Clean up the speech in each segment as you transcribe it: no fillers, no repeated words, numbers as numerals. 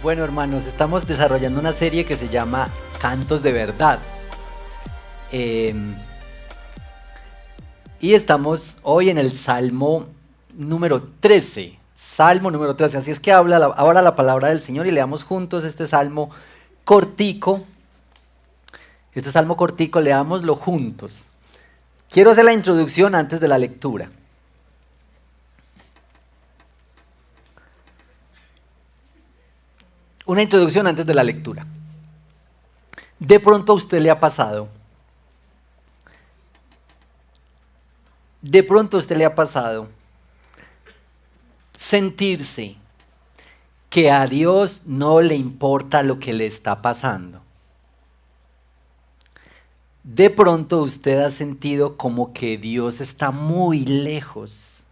Bueno, hermanos, estamos desarrollando una serie que se llama Cantos de Verdad. Y estamos hoy en el Salmo número 13. Salmo número 13. Así es que habla ahora la palabra del Señor y leamos juntos este salmo cortico. Este salmo cortico, leámoslo juntos. Quiero hacer la introducción antes de la lectura. Una introducción antes de la lectura. De pronto a usted le ha pasado. De pronto a usted le ha pasado sentirse que a Dios no le importa lo que le está pasando. De pronto usted ha sentido como que Dios está muy lejos,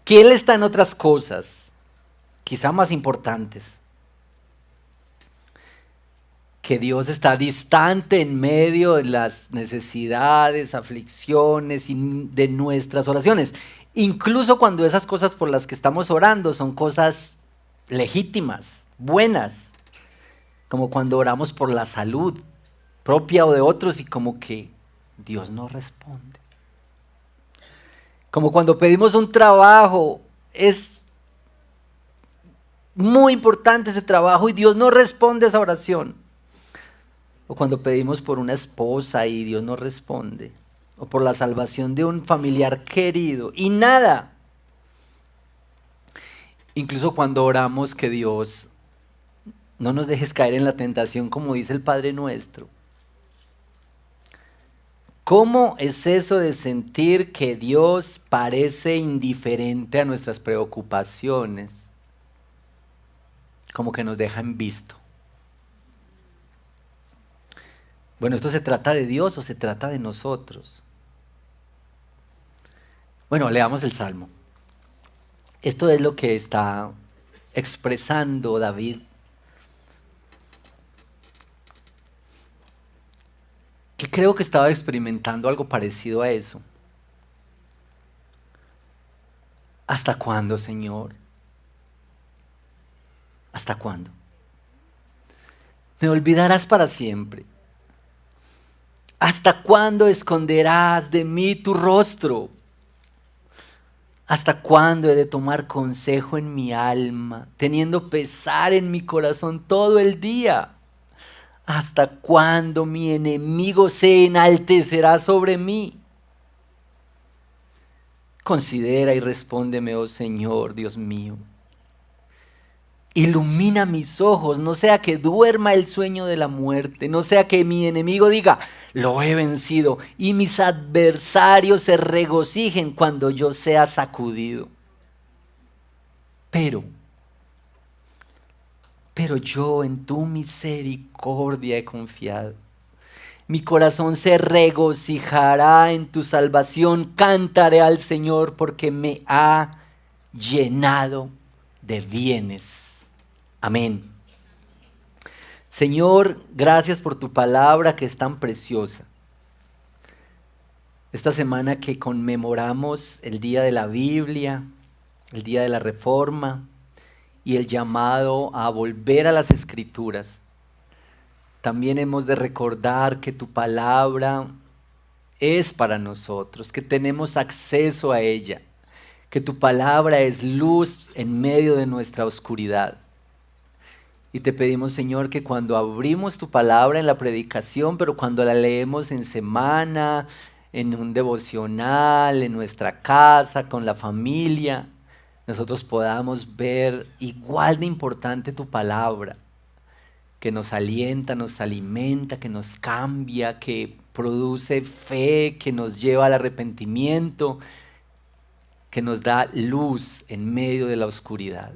que Él está en otras cosas, quizá más importantes, que Dios está distante en medio de las necesidades, aflicciones y de nuestras oraciones. Incluso cuando esas cosas por las que estamos orando son cosas legítimas, buenas, como cuando oramos por la salud propia o de otros y como que Dios no responde. Como cuando pedimos un trabajo, es muy importante ese trabajo y Dios no responde a esa oración. O cuando pedimos por una esposa y Dios no responde. O por la salvación de un familiar querido y nada. Incluso cuando oramos que Dios no nos dejes caer en la tentación, como dice el Padre Nuestro. ¿Cómo es eso de sentir que Dios parece indiferente a nuestras preocupaciones? Como que nos deja en visto. Bueno, ¿esto se trata de Dios o se trata de nosotros? Bueno, leamos el Salmo. Esto es lo que está expresando David. Que creo que estaba experimentando algo parecido a eso. ¿Hasta cuándo, Señor? ¿Hasta cuándo? ¿Me olvidarás para siempre? ¿Hasta cuándo esconderás de mí tu rostro? ¿Hasta cuándo he de tomar consejo en mi alma, teniendo pesar en mi corazón todo el día? ¿Hasta cuándo mi enemigo se enaltecerá sobre mí? Considera y respóndeme, oh Señor, Dios mío. Ilumina mis ojos, no sea que duerma el sueño de la muerte, no sea que mi enemigo diga, lo he vencido, y mis adversarios se regocijen cuando yo sea sacudido. Pero yo en tu misericordia he confiado. Mi corazón se regocijará en tu salvación, cantaré al Señor porque me ha llenado de bienes. Amén. Señor, gracias por tu palabra que es tan preciosa. Esta semana que conmemoramos el Día de la Biblia, el Día de la Reforma y el llamado a volver a las Escrituras, también hemos de recordar que tu palabra es para nosotros, que tenemos acceso a ella, que tu palabra es luz en medio de nuestra oscuridad. Y te pedimos, Señor, que cuando abrimos tu palabra en la predicación, pero cuando la leemos en semana, en un devocional, en nuestra casa, con la familia, nosotros podamos ver igual de importante tu palabra, que nos alienta, nos alimenta, que nos cambia, que produce fe, que nos lleva al arrepentimiento, que nos da luz en medio de la oscuridad.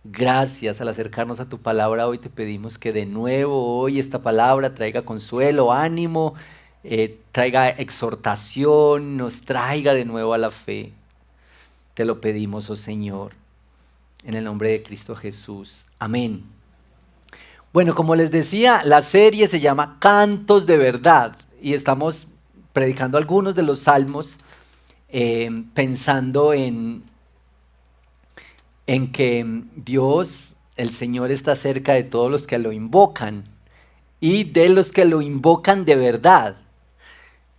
Gracias. Al acercarnos a tu palabra hoy te pedimos que de nuevo hoy esta palabra traiga consuelo, ánimo, traiga exhortación, nos traiga de nuevo a la fe. Te lo pedimos, oh Señor, en el nombre de Cristo Jesús. Amén. Bueno, como les decía, la serie se llama Cantos de Verdad y estamos predicando algunos de los salmos pensando en que Dios el Señor está cerca de todos los que lo invocan y de los que lo invocan de verdad.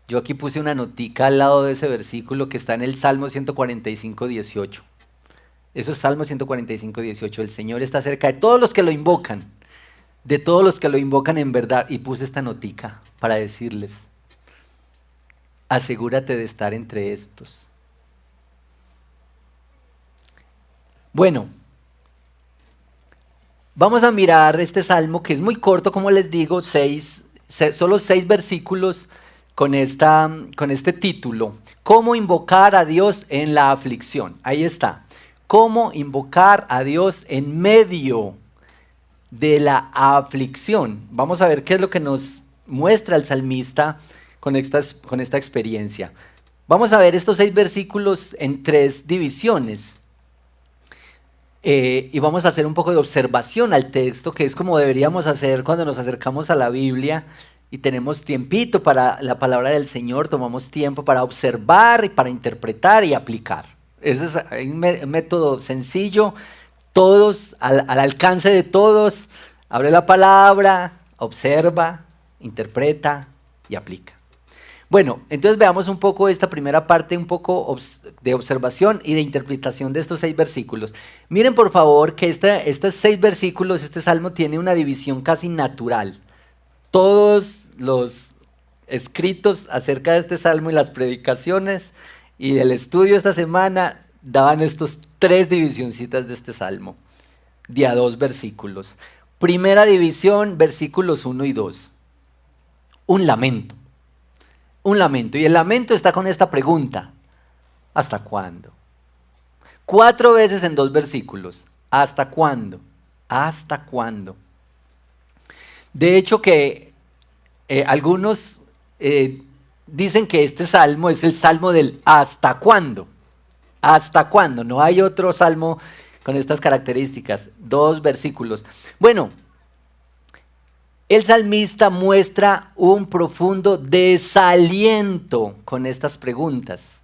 Yo aquí puse una notica al lado de ese versículo que está en el Salmo 145, 18. Eso es Salmo 145, 18. El Señor está cerca de todos los que lo invocan, de todos los que lo invocan en verdad. Y puse esta notica para decirles, asegúrate de estar entre estos. Bueno, vamos a mirar este salmo que es muy corto, como les digo, solo 6 versículos con este título. ¿Cómo invocar a Dios en la aflicción? Ahí está. ¿Cómo invocar a Dios en medio de la aflicción? Vamos a ver qué es lo que nos muestra el salmista con esta experiencia. Vamos a ver estos 6 versículos en 3 divisiones. Y vamos a hacer un poco de observación al texto, que es como deberíamos hacer cuando nos acercamos a la Biblia y tenemos tiempito para la palabra del Señor, tomamos tiempo para observar y para interpretar y aplicar. Ese es un método sencillo, todos, al alcance de todos. Abre la palabra, observa, interpreta y aplica. Bueno, entonces veamos un poco esta primera parte, un poco de observación y de interpretación de estos 6 versículos. Miren por favor que estos 6 versículos, este salmo tiene una división casi natural. Todos los escritos acerca de este salmo y las predicaciones y el estudio esta semana daban estos 3 divisioncitas de este salmo, de a 2 versículos. Primera división, versículos 1 y 2. Un lamento. Un lamento. Y el lamento está con esta pregunta. ¿Hasta cuándo? 4 veces en 2 versículos. ¿Hasta cuándo? ¿Hasta cuándo? De hecho que algunos dicen que este salmo es el salmo del ¿hasta cuándo? ¿Hasta cuándo? No hay otro salmo con estas características. 2 versículos. Bueno, el salmista muestra un profundo desaliento con estas preguntas.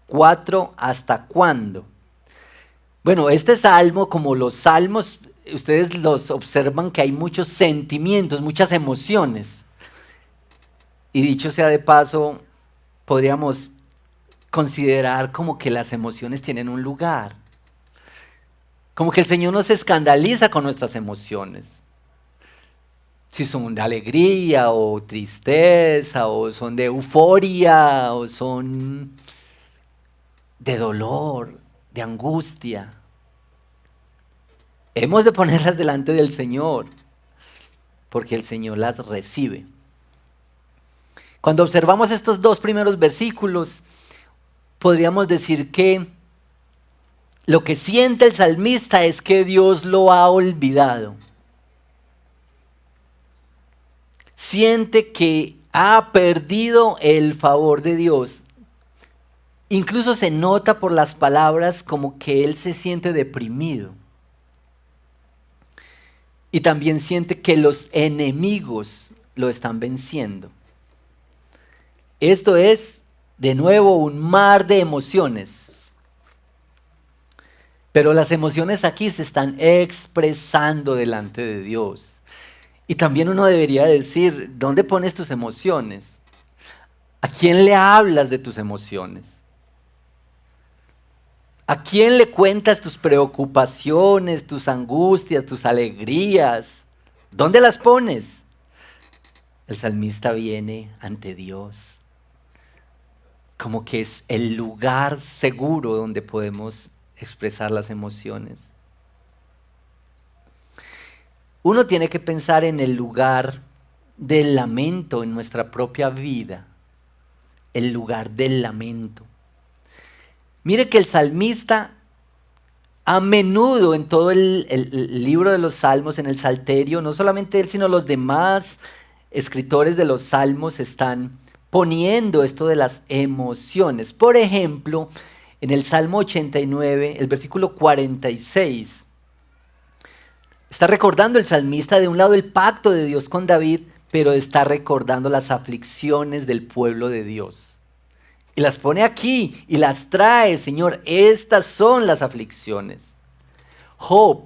4, ¿hasta cuándo? Bueno, este salmo, como los salmos, ustedes los observan que hay muchos sentimientos, muchas emociones. Y dicho sea de paso, podríamos considerar como que las emociones tienen un lugar. Como que el Señor no se escandaliza con nuestras emociones. Si son de alegría o tristeza, o son de euforia, o son de dolor, de angustia. Hemos de ponerlas delante del Señor, porque el Señor las recibe. Cuando observamos estos 2 primeros versículos, podríamos decir que lo que siente el salmista es que Dios lo ha olvidado. Siente que ha perdido el favor de Dios. Incluso se nota por las palabras como que él se siente deprimido. Y también siente que los enemigos lo están venciendo. Esto es, de nuevo, un mar de emociones. Pero las emociones aquí se están expresando delante de Dios. Y también uno debería decir, ¿dónde pones tus emociones? ¿A quién le hablas de tus emociones? ¿A quién le cuentas tus preocupaciones, tus angustias, tus alegrías? ¿Dónde las pones? El salmista viene ante Dios, como que es el lugar seguro donde podemos expresar las emociones. Uno tiene que pensar en el lugar del lamento en nuestra propia vida, el lugar del lamento. Mire que el salmista, a menudo en todo el libro de los Salmos, en el Salterio, no solamente él, sino los demás escritores de los Salmos están poniendo esto de las emociones. Por ejemplo, en el Salmo 89, el versículo 46, está recordando el salmista de un lado el pacto de Dios con David, pero está recordando las aflicciones del pueblo de Dios. Y las pone aquí y las trae, Señor, estas son las aflicciones. Job,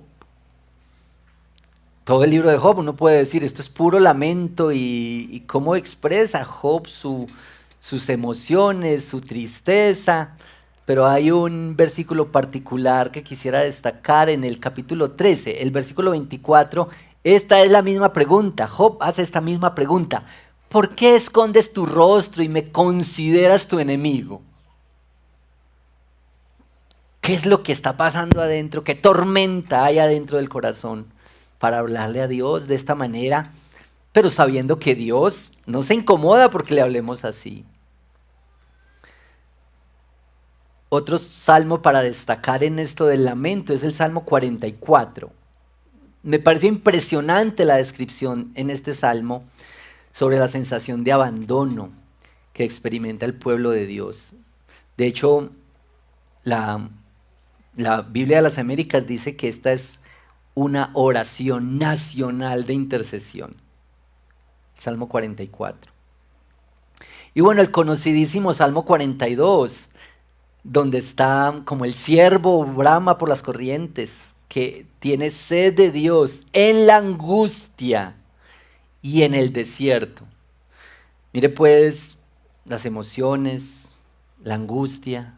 todo el libro de Job, uno puede decir, esto es puro lamento y cómo expresa Job sus emociones, su tristeza. Pero hay un versículo particular que quisiera destacar en el capítulo 13, el versículo 24. Esta es la misma pregunta. Job hace esta misma pregunta. ¿Por qué escondes tu rostro y me consideras tu enemigo? ¿Qué es lo que está pasando adentro? ¿Qué tormenta hay adentro del corazón para hablarle a Dios de esta manera? Pero sabiendo que Dios no se incomoda porque le hablemos así. Otro salmo para destacar en esto del lamento es el Salmo 44. Me parece impresionante la descripción en este salmo sobre la sensación de abandono que experimenta el pueblo de Dios. De hecho, la Biblia de las Américas dice que esta es una oración nacional de intercesión. Salmo 44. Y bueno, el conocidísimo Salmo 42, donde está como el ciervo brama por las corrientes, que tiene sed de Dios en la angustia y en el desierto. Mire pues las emociones, la angustia,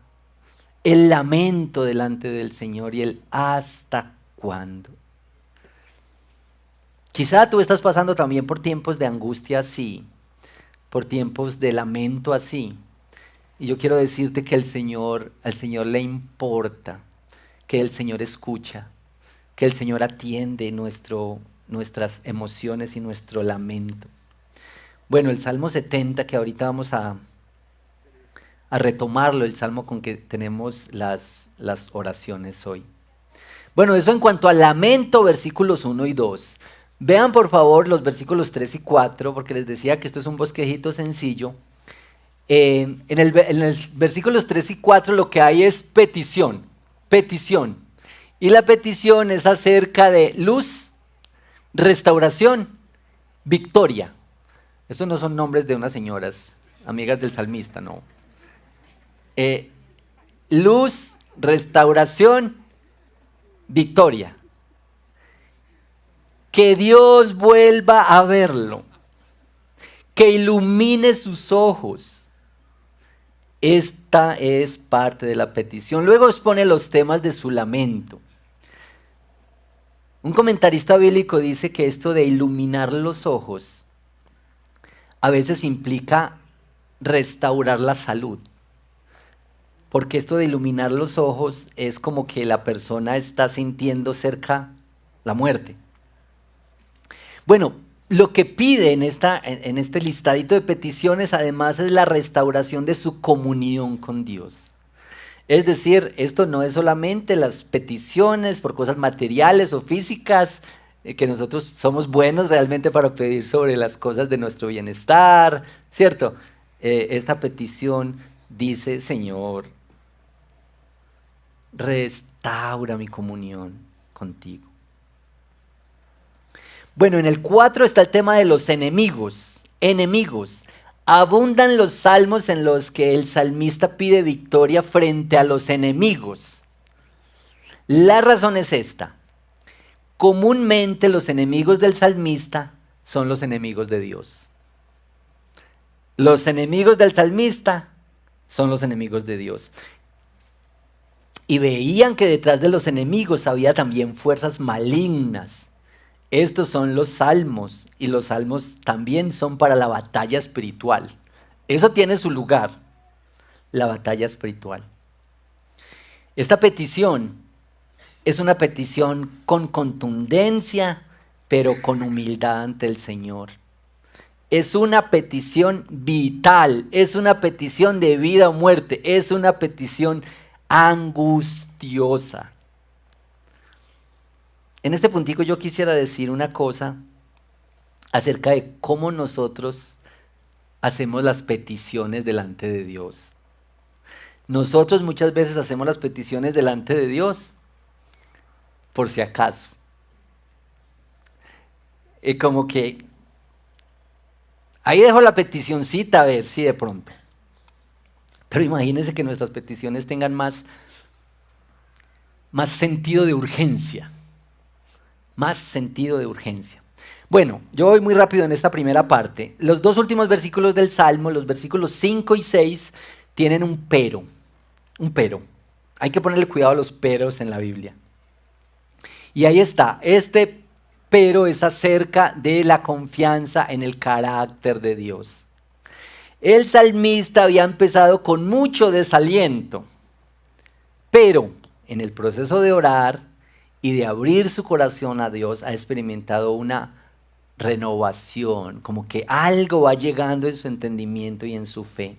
el lamento delante del Señor y el hasta cuándo. Quizá tú estás pasando también por tiempos de angustia así, por tiempos de lamento así. Y yo quiero decirte que al Señor le importa, que el Señor escucha, que el Señor atiende nuestras emociones y nuestro lamento. Bueno, el Salmo 70, que ahorita vamos a retomarlo, el Salmo con que tenemos las oraciones hoy. Bueno, eso en cuanto al lamento, versículos 1 y 2. Vean por favor los versículos 3 y 4, porque les decía que esto es un bosquejito sencillo. En el versículos 3 y 4 lo que hay es petición. Y la petición es acerca de luz, restauración, victoria. Estos no son nombres de unas señoras, amigas del salmista, no. Luz, restauración, victoria. Que Dios vuelva a verlo, que ilumine sus ojos. Esta es parte de la petición. Luego expone los temas de su lamento. Un comentarista bíblico dice que esto de iluminar los ojos a veces implica restaurar la salud. Porque esto de iluminar los ojos es como que la persona está sintiendo cerca la muerte. Bueno, lo que pide en este listadito de peticiones además es la restauración de su comunión con Dios. Es decir, esto no es solamente las peticiones por cosas materiales o físicas, que nosotros somos buenos realmente para pedir sobre las cosas de nuestro bienestar, ¿cierto? Esta petición dice, Señor, restaura mi comunión contigo. Bueno, en el 4 está el tema de los enemigos. Enemigos. Abundan los salmos en los que el salmista pide victoria frente a los enemigos. La razón es esta. Comúnmente los enemigos del salmista son los enemigos de Dios. Los enemigos del salmista son los enemigos de Dios. Y veían que detrás de los enemigos había también fuerzas malignas. Estos son los salmos, y los salmos también son para la batalla espiritual. Eso tiene su lugar, la batalla espiritual. Esta petición es una petición con contundencia, pero con humildad ante el Señor. Es una petición vital, es una petición de vida o muerte, es una petición angustiosa. En este puntico yo quisiera decir una cosa acerca de cómo nosotros hacemos las peticiones delante de Dios. Nosotros muchas veces hacemos las peticiones delante de Dios por si acaso. Como que ahí dejo la peticioncita a ver si de pronto. Pero imagínense que nuestras peticiones tengan más sentido de urgencia. más sentido de urgencia. Bueno, yo voy muy rápido en esta primera parte. Los dos últimos versículos del Salmo, los versículos 5 y 6, tienen un pero. Un pero. Hay que ponerle cuidado a los peros en la Biblia. Y ahí está. Este pero es acerca de la confianza en el carácter de Dios. El salmista había empezado con mucho desaliento, pero en el proceso de orar y de abrir su corazón a Dios ha experimentado una renovación, como que algo va llegando en su entendimiento y en su fe.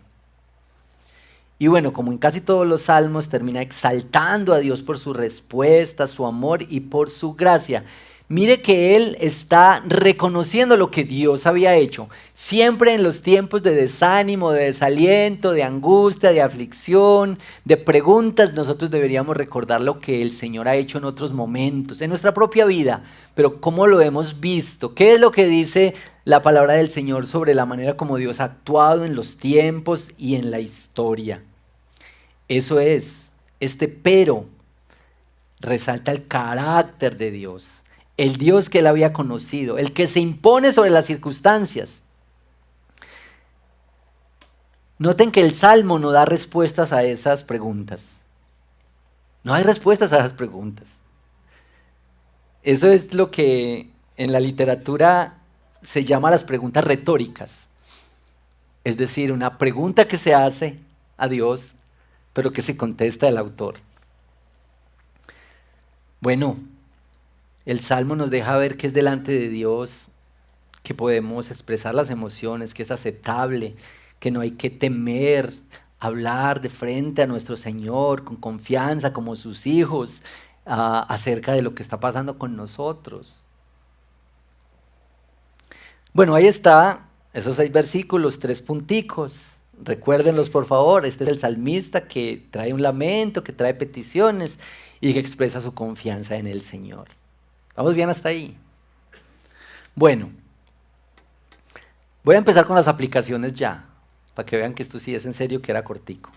Y bueno, como en casi todos los salmos, termina exaltando a Dios por su respuesta, su amor y por su gracia. Mire que él está reconociendo lo que Dios había hecho. Siempre en los tiempos de desánimo, de desaliento, de angustia, de aflicción, de preguntas, nosotros deberíamos recordar lo que el Señor ha hecho en otros momentos, en nuestra propia vida. Pero ¿cómo lo hemos visto? ¿Qué es lo que dice la palabra del Señor sobre la manera como Dios ha actuado en los tiempos y en la historia? Eso es, este pero resalta el carácter de Dios. El Dios que él había conocido, el que se impone sobre las circunstancias. Noten que el Salmo no da respuestas a esas preguntas. No hay respuestas a esas preguntas. Eso es lo que en la literatura se llama las preguntas retóricas. Es decir, una pregunta que se hace a Dios, pero que se contesta el autor. Bueno, el Salmo nos deja ver que es delante de Dios que podemos expresar las emociones, que es aceptable, que no hay que temer hablar de frente a nuestro Señor con confianza como sus hijos acerca de lo que está pasando con nosotros. Bueno, ahí está, esos 6 versículos, 3 punticos. Recuérdenlos por favor, este es el salmista que trae un lamento, que trae peticiones y que expresa su confianza en el Señor. ¿Vamos bien hasta ahí? Bueno, voy a empezar con las aplicaciones ya, para que vean que esto sí es en serio, que era cortico.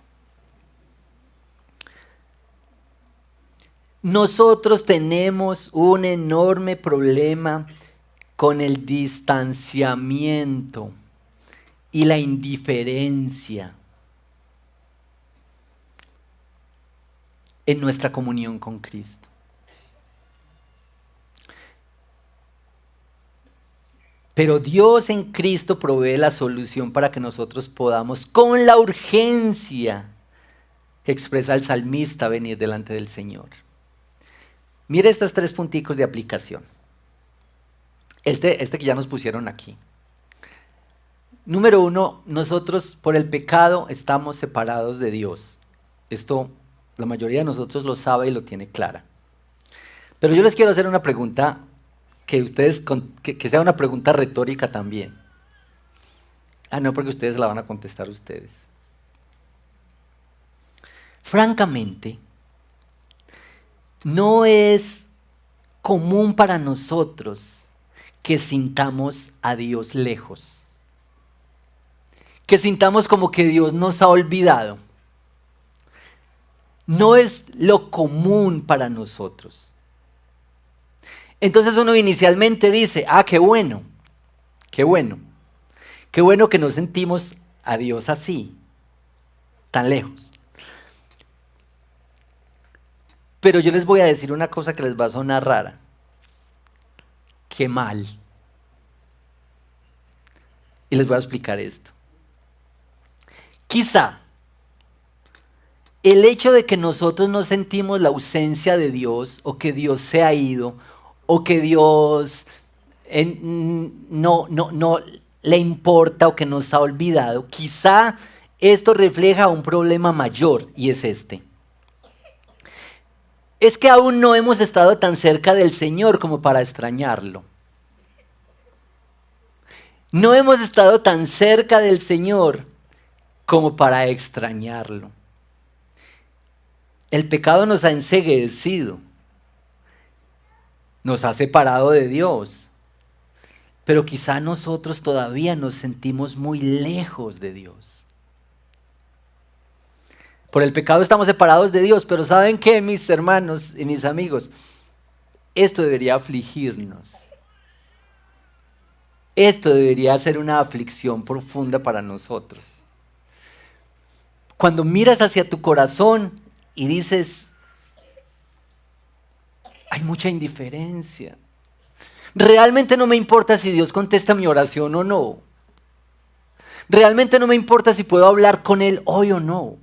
Nosotros tenemos un enorme problema con el distanciamiento y la indiferencia en nuestra comunión con Cristo. Pero Dios en Cristo provee la solución para que nosotros podamos, con la urgencia que expresa el salmista, venir delante del Señor. Mire estos 3 punticos de aplicación. Este que ya nos pusieron aquí. Número 1, nosotros por el pecado estamos separados de Dios. Esto la mayoría de nosotros lo sabe y lo tiene clara. Pero yo les quiero hacer una pregunta que sea una pregunta retórica también. No, porque ustedes la van a contestar ustedes. Francamente, no es común para nosotros que sintamos a Dios lejos. Que sintamos como que Dios nos ha olvidado. No es lo común para nosotros. Entonces uno inicialmente dice, qué bueno, qué bueno. Qué bueno que no sentimos a Dios así, tan lejos. Pero yo les voy a decir una cosa que les va a sonar rara. Qué mal. Y les voy a explicar esto. Quizá el hecho de que nosotros no sentimos la ausencia de Dios o que Dios se ha ido o que Dios no le importa o que nos ha olvidado, quizá esto refleja un problema mayor y es este. Es que aún no hemos estado tan cerca del Señor como para extrañarlo. No hemos estado tan cerca del Señor como para extrañarlo. El pecado nos ha enceguecido, nos ha separado de Dios, pero quizá nosotros todavía nos sentimos muy lejos de Dios. Por el pecado estamos separados de Dios, pero ¿saben qué, mis hermanos y mis amigos? esto debería afligirnos. Esto debería ser una aflicción profunda para nosotros. Cuando miras hacia tu corazón y dices, hay mucha indiferencia. Realmente no me importa si Dios contesta mi oración o no. Realmente no me importa si puedo hablar con Él hoy o no.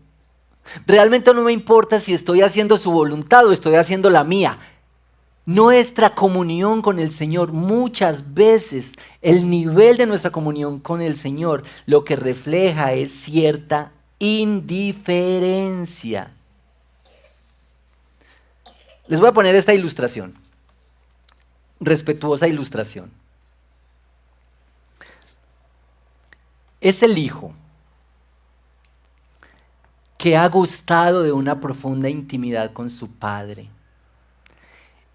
Realmente no me importa si estoy haciendo su voluntad o estoy haciendo la mía. Nuestra comunión con el Señor, muchas veces el nivel de nuestra comunión con el Señor lo que refleja es cierta indiferencia. Les voy a poner esta ilustración, respetuosa ilustración. Es el hijo que ha gustado de una profunda intimidad con su padre,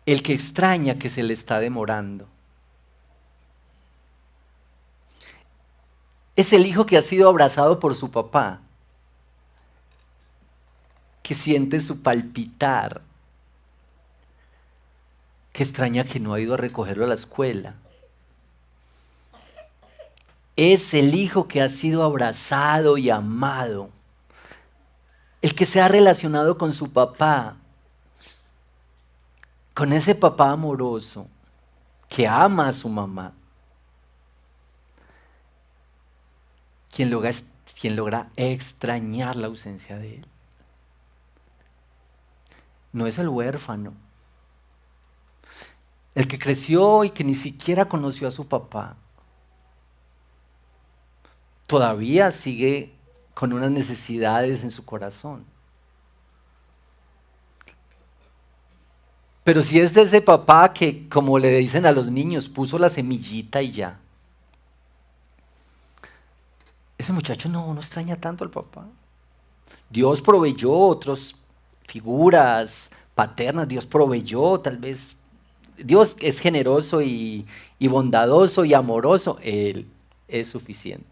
el que extraña que se le está demorando. Es el hijo que ha sido abrazado por su papá, que siente su palpitar, que extraña que no ha ido a recogerlo a la escuela. Es el hijo que ha sido abrazado y amado, el que se ha relacionado con su papá, con ese papá amoroso que ama a su mamá, quien logra extrañar la ausencia de él. No es el huérfano, el que creció y que ni siquiera conoció a su papá. Todavía sigue con unas necesidades en su corazón. Pero si es de ese papá que, como le dicen a los niños, puso la semillita y ya. Ese muchacho no extraña tanto al papá. Dios proveyó otras figuras paternas, Dios proveyó, tal vez. Dios es generoso y bondadoso y amoroso, Él es suficiente.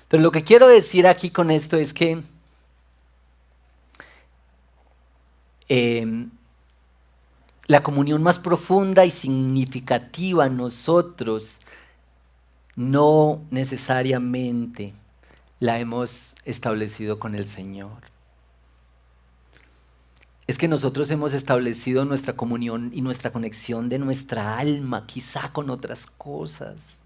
Pero lo que quiero decir aquí con esto es que la comunión más profunda y significativa en nosotros no necesariamente la hemos establecido con el Señor. Es que nosotros hemos establecido nuestra comunión y nuestra conexión de nuestra alma, quizá con otras cosas,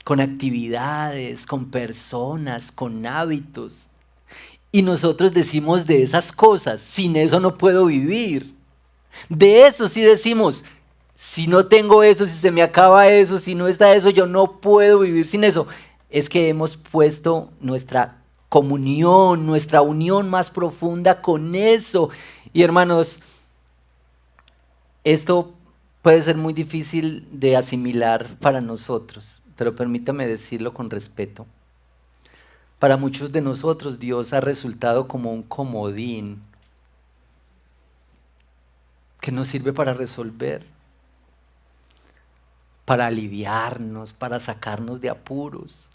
con actividades, con personas, con hábitos. Y nosotros decimos de esas cosas, sin eso no puedo vivir. De eso sí decimos, si no tengo eso, si se me acaba eso, si no está eso, yo no puedo vivir sin eso. Es que hemos puesto nuestra comunión, nuestra unión más profunda con eso. Y hermanos, esto puede ser muy difícil de asimilar para nosotros, pero permítame decirlo con respeto. Para muchos de nosotros Dios ha resultado como un comodín que nos sirve para resolver, para aliviarnos, para sacarnos de apuros.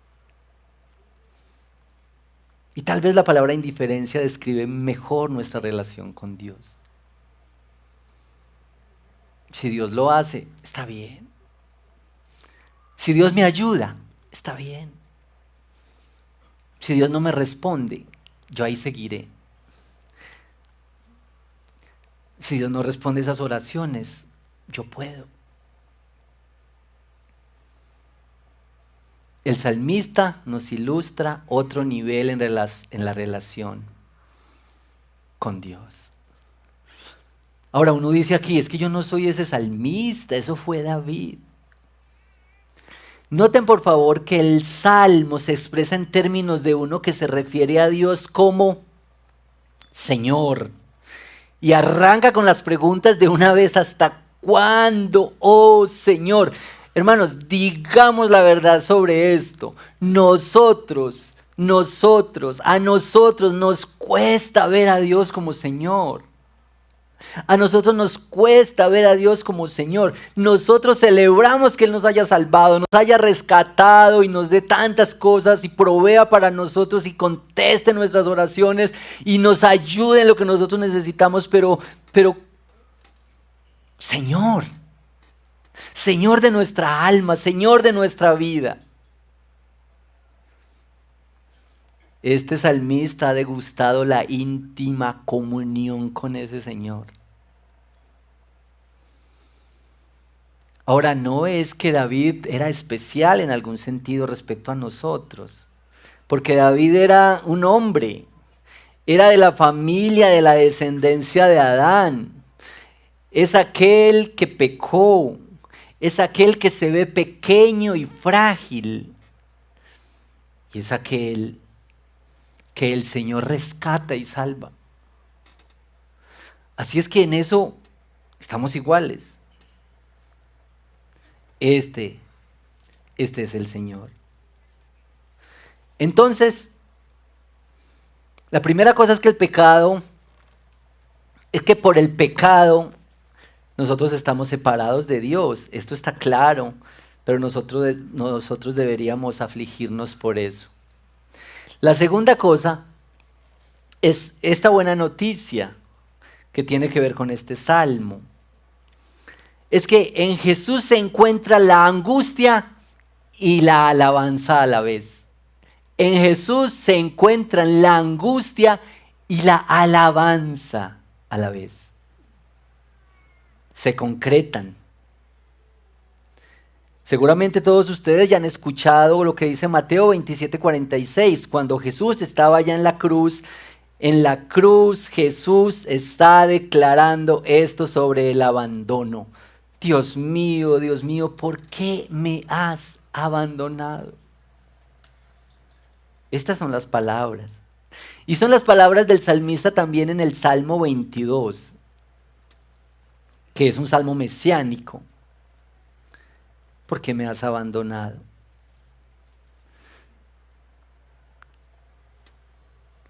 Y tal vez la palabra indiferencia describe mejor nuestra relación con Dios. Si Dios lo hace, está bien. Si Dios me ayuda, está bien. Si Dios no me responde, yo ahí seguiré. Si Dios no responde esas oraciones, yo puedo. El salmista nos ilustra otro nivel en la relación con Dios. Ahora uno dice aquí, es que yo no soy ese salmista, eso fue David. Noten por favor que el salmo se expresa en términos de uno que se refiere a Dios como Señor. Y arranca con las preguntas de una vez, ¿hasta cuándo, oh Señor? Hermanos, digamos la verdad sobre esto. A nosotros nos cuesta ver a Dios como Señor. A nosotros nos cuesta ver a Dios como Señor. Nosotros celebramos que Él nos haya salvado, nos haya rescatado y nos dé tantas cosas y provea para nosotros y conteste nuestras oraciones y nos ayude en lo que nosotros necesitamos, pero Señor, Señor de nuestra alma, Señor de nuestra vida. Este salmista ha degustado la íntima comunión con ese Señor. Ahora, no es que David era especial en algún sentido respecto a nosotros, porque David era un hombre, era de la familia, de la descendencia de Adán. Es aquel que pecó, es aquel que se ve pequeño y frágil, y es aquel que el Señor rescata y salva. Así es que en eso estamos iguales. Este es el Señor. Entonces, la primera cosa es que por el pecado nosotros estamos separados de Dios. Esto está claro, pero nosotros deberíamos afligirnos por eso. La segunda cosa es esta buena noticia que tiene que ver con este salmo. Es que en Jesús se encuentra la angustia y la alabanza a la vez. En Jesús se encuentran la angustia y la alabanza a la vez. Se concretan. Seguramente todos ustedes ya han escuchado lo que dice Mateo 27:46, cuando Jesús estaba allá en la cruz. En la cruz Jesús está declarando esto sobre el abandono. Dios mío, ¿por qué me has abandonado? Estas son las palabras. Y son las palabras del salmista también en el Salmo 22, que es un salmo mesiánico. ¿Por qué me has abandonado?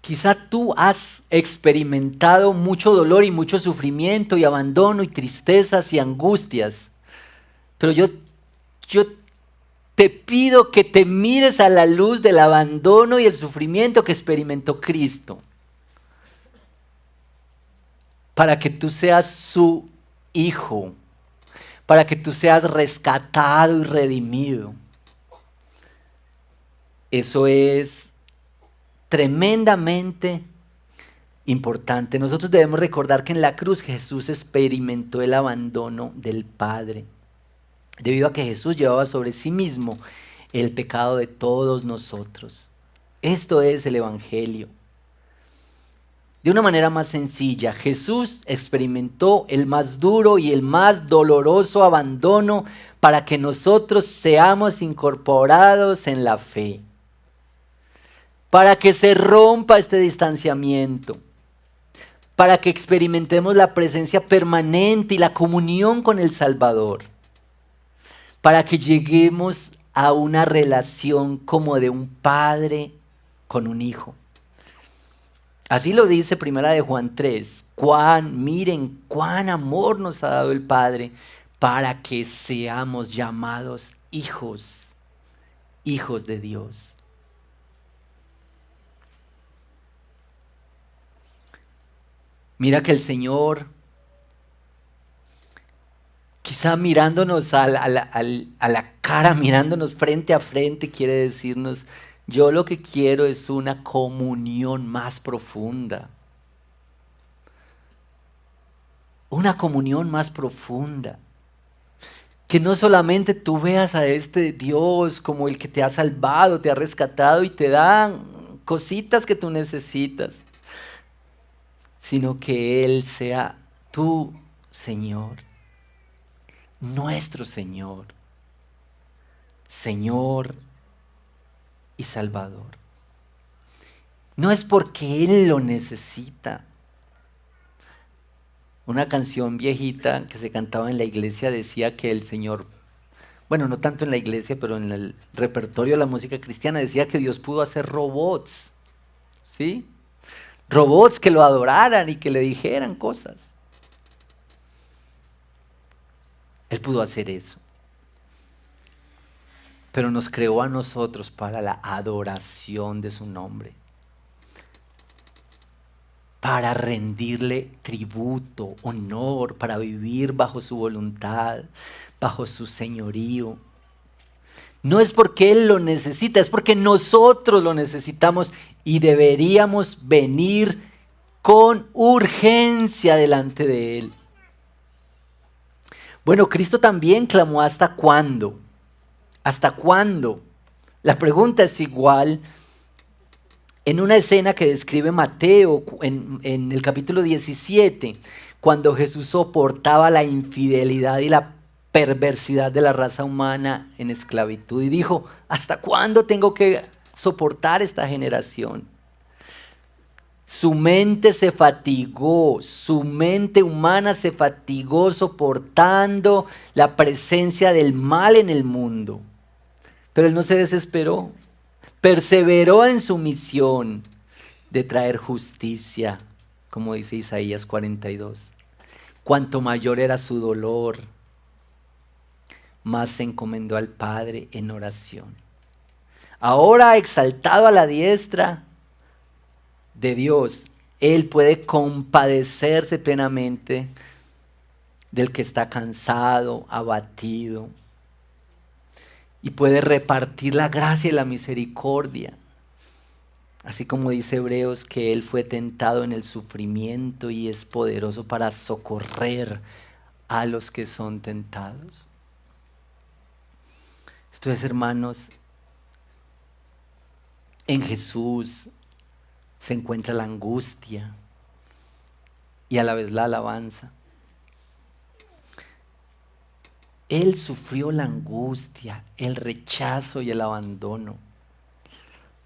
Quizá tú has experimentado mucho dolor y mucho sufrimiento y abandono y tristezas y angustias. Pero yo te pido que te mires a la luz del abandono y el sufrimiento que experimentó Cristo. Para que tú seas su hijo. Para que tú seas rescatado y redimido. Eso es tremendamente importante. Nosotros debemos recordar que en la cruz Jesús experimentó el abandono del Padre, debido a que Jesús llevaba sobre sí mismo el pecado de todos nosotros. Esto es el Evangelio. De una manera más sencilla, Jesús experimentó el más duro y el más doloroso abandono para que nosotros seamos incorporados en la fe. Para que se rompa este distanciamiento, para que experimentemos la presencia permanente y la comunión con el Salvador, para que lleguemos a una relación como de un padre con un hijo. Así lo dice Primera de Juan 3. Miren cuán amor nos ha dado el Padre para que seamos llamados hijos de Dios. Mira que el Señor, quizá mirándonos a la cara, mirándonos frente a frente, quiere decirnos, yo lo que quiero es una comunión más profunda. Una comunión más profunda. Que no solamente tú veas a este Dios como el que te ha salvado, te ha rescatado y te da cositas que tú necesitas, sino que Él sea tu Señor, nuestro Señor, Señor y Salvador. No es porque Él lo necesita. Una canción viejita que se cantaba en la iglesia decía que el Señor, bueno, no tanto en la iglesia, pero en el repertorio de la música cristiana decía que Dios pudo hacer robots, ¿sí? Robots que lo adoraran y que le dijeran cosas. Él pudo hacer eso. Pero nos creó a nosotros para la adoración de su nombre. para rendirle tributo, honor, para vivir bajo su voluntad, bajo su señorío. No es porque Él lo necesita, es porque nosotros lo necesitamos y deberíamos venir con urgencia delante de Él. Bueno, Cristo también clamó ¿hasta cuándo? ¿Hasta cuándo? La pregunta es igual en una escena que describe Mateo en el capítulo 17, cuando Jesús soportaba la infidelidad y la perversidad de la raza humana en esclavitud y dijo, ¿hasta cuándo tengo que soportar esta generación? Su mente se fatigó, su mente humana se fatigó soportando la presencia del mal en el mundo. Pero Él no se desesperó, perseveró en su misión de traer justicia, como dice Isaías 42. Cuanto mayor era su dolor, más se encomendó al Padre en oración. Ahora exaltado a la diestra de Dios, Él puede compadecerse plenamente del que está cansado, abatido, y puede repartir la gracia y la misericordia. Así como dice Hebreos que Él fue tentado en el sufrimiento y es poderoso para socorrer a los que son tentados. Esto es, hermanos, en Jesús se encuentra la angustia y a la vez la alabanza. Él sufrió la angustia, el rechazo y el abandono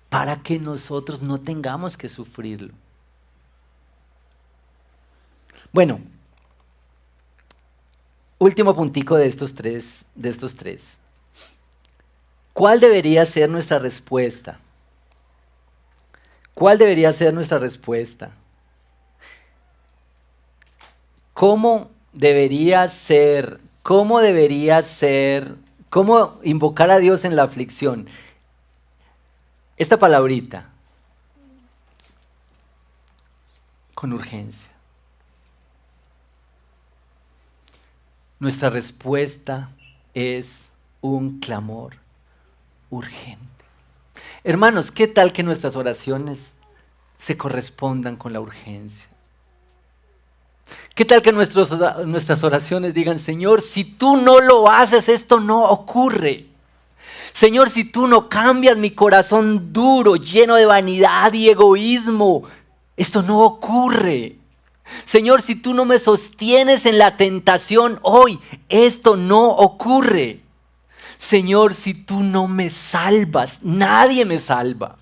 para que nosotros no tengamos que sufrirlo. Bueno, último puntico de estos tres. ¿Cuál debería ser nuestra respuesta? ¿Cuál debería ser nuestra respuesta? ¿Cómo debería ser? ¿Cómo invocar a Dios en la aflicción? Esta palabrita, con urgencia. Nuestra respuesta es un clamor urgente. Hermanos, ¿qué tal que nuestras oraciones se correspondan con la urgencia? ¿Qué tal que nuestras oraciones digan, Señor, si tú no lo haces, esto no ocurre? Señor, si tú no cambias mi corazón duro, lleno de vanidad y egoísmo, esto no ocurre. Señor, si tú no me sostienes en la tentación hoy, esto no ocurre. Señor, si tú no me salvas, nadie me salva.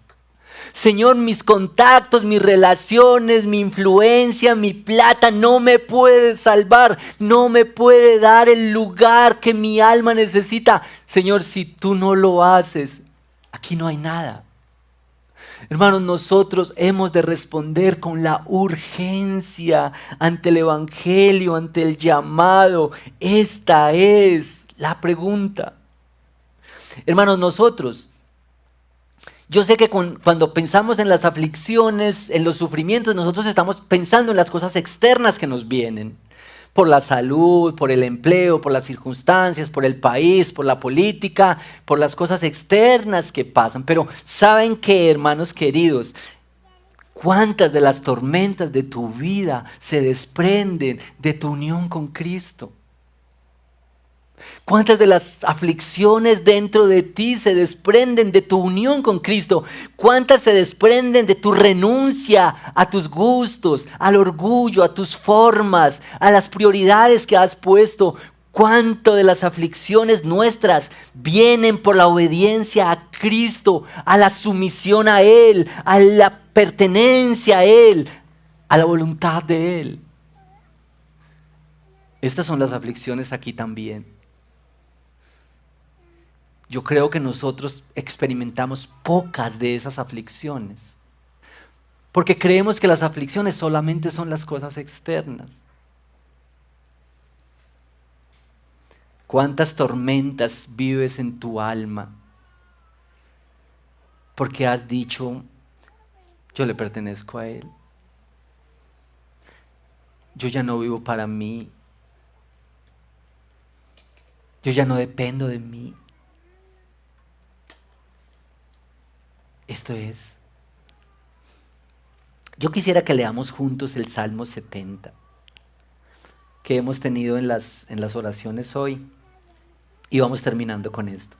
Señor, mis contactos, mis relaciones, mi influencia, mi plata no me puede salvar, no me puede dar el lugar que mi alma necesita. Señor, si tú no lo haces, aquí no hay nada. Hermanos, nosotros hemos de responder con la urgencia ante el Evangelio, ante el llamado. Esta es la pregunta. Hermanos, yo sé que cuando pensamos en las aflicciones, en los sufrimientos, nosotros estamos pensando en las cosas externas que nos vienen. Por la salud, por el empleo, por las circunstancias, por el país, por la política, por las cosas externas que pasan. Pero ¿saben qué, hermanos queridos? ¿Cuántas de las tormentas de tu vida se desprenden de tu unión con Cristo? ¿Cuántas de las aflicciones dentro de ti se desprenden de tu unión con Cristo? ¿Cuántas se desprenden de tu renuncia a tus gustos, al orgullo, a tus formas, a las prioridades que has puesto? ¿Cuánto de las aflicciones nuestras vienen por la obediencia a Cristo, a la sumisión a Él, a la pertenencia a Él, a la voluntad de Él? Estas son las aflicciones aquí también. Yo creo que nosotros experimentamos pocas de esas aflicciones, porque creemos que las aflicciones solamente son las cosas externas. ¿Cuántas tormentas vives en tu alma? Porque has dicho, yo le pertenezco a Él. Yo ya no vivo para mí. Yo ya no dependo de mí. Esto es. Yo quisiera que leamos juntos el Salmo 70 que hemos tenido en las oraciones hoy. Y vamos terminando con esto.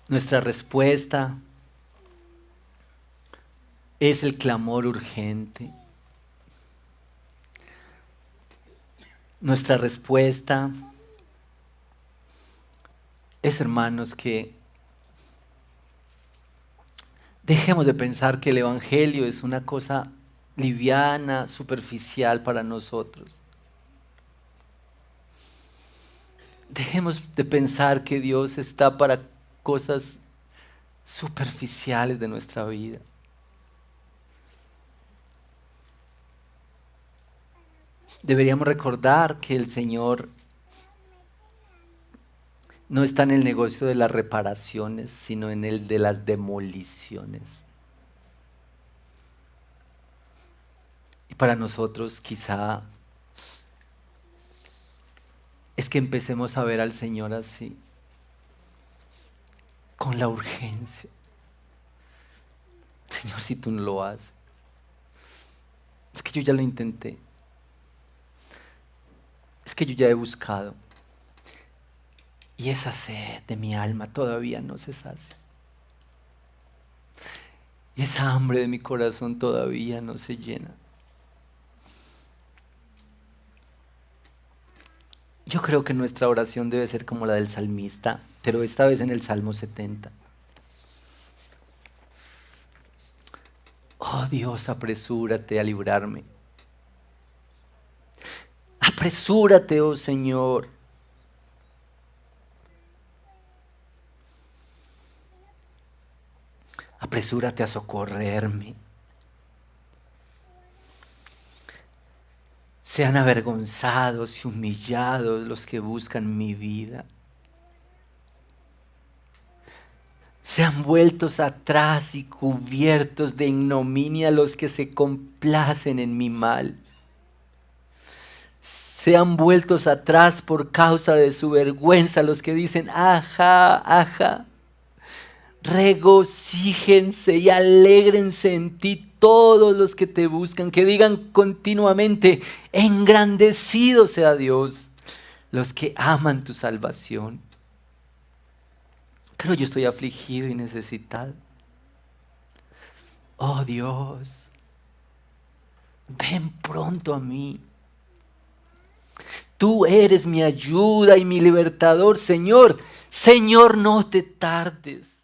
Nuestra respuesta es el clamor urgente. Nuestra respuesta es, hermanos, que dejemos de pensar que el Evangelio es una cosa liviana, superficial para nosotros. Dejemos de pensar que Dios está para cosas superficiales de nuestra vida. Deberíamos recordar que el Señor no está en el negocio de las reparaciones, sino en el de las demoliciones. Y para nosotros quizá es que empecemos a ver al Señor así, con la urgencia. Señor, si tú no lo haces, es que yo ya lo intenté. Es que yo ya he buscado. Y esa sed de mi alma todavía no se sacia. Y esa hambre de mi corazón todavía no se llena. Yo creo que nuestra oración debe ser como la del salmista, pero esta vez en el Salmo 70. Oh Dios, apresúrate a librarme. Apresúrate, oh Señor. Apresúrate a socorrerme. Sean avergonzados y humillados los que buscan mi vida. Sean vueltos atrás y cubiertos de ignominia los que se complacen en mi mal. Sean vueltos atrás por causa de su vergüenza los que dicen, ajá, ajá. Regocíjense y alégrense en ti todos los que te buscan, que digan continuamente, engrandecido sea Dios, los que aman tu salvación. Pero yo estoy afligido y necesitado. Oh Dios, ven pronto a mí. Tú eres mi ayuda y mi libertador, Señor. Señor, no te tardes.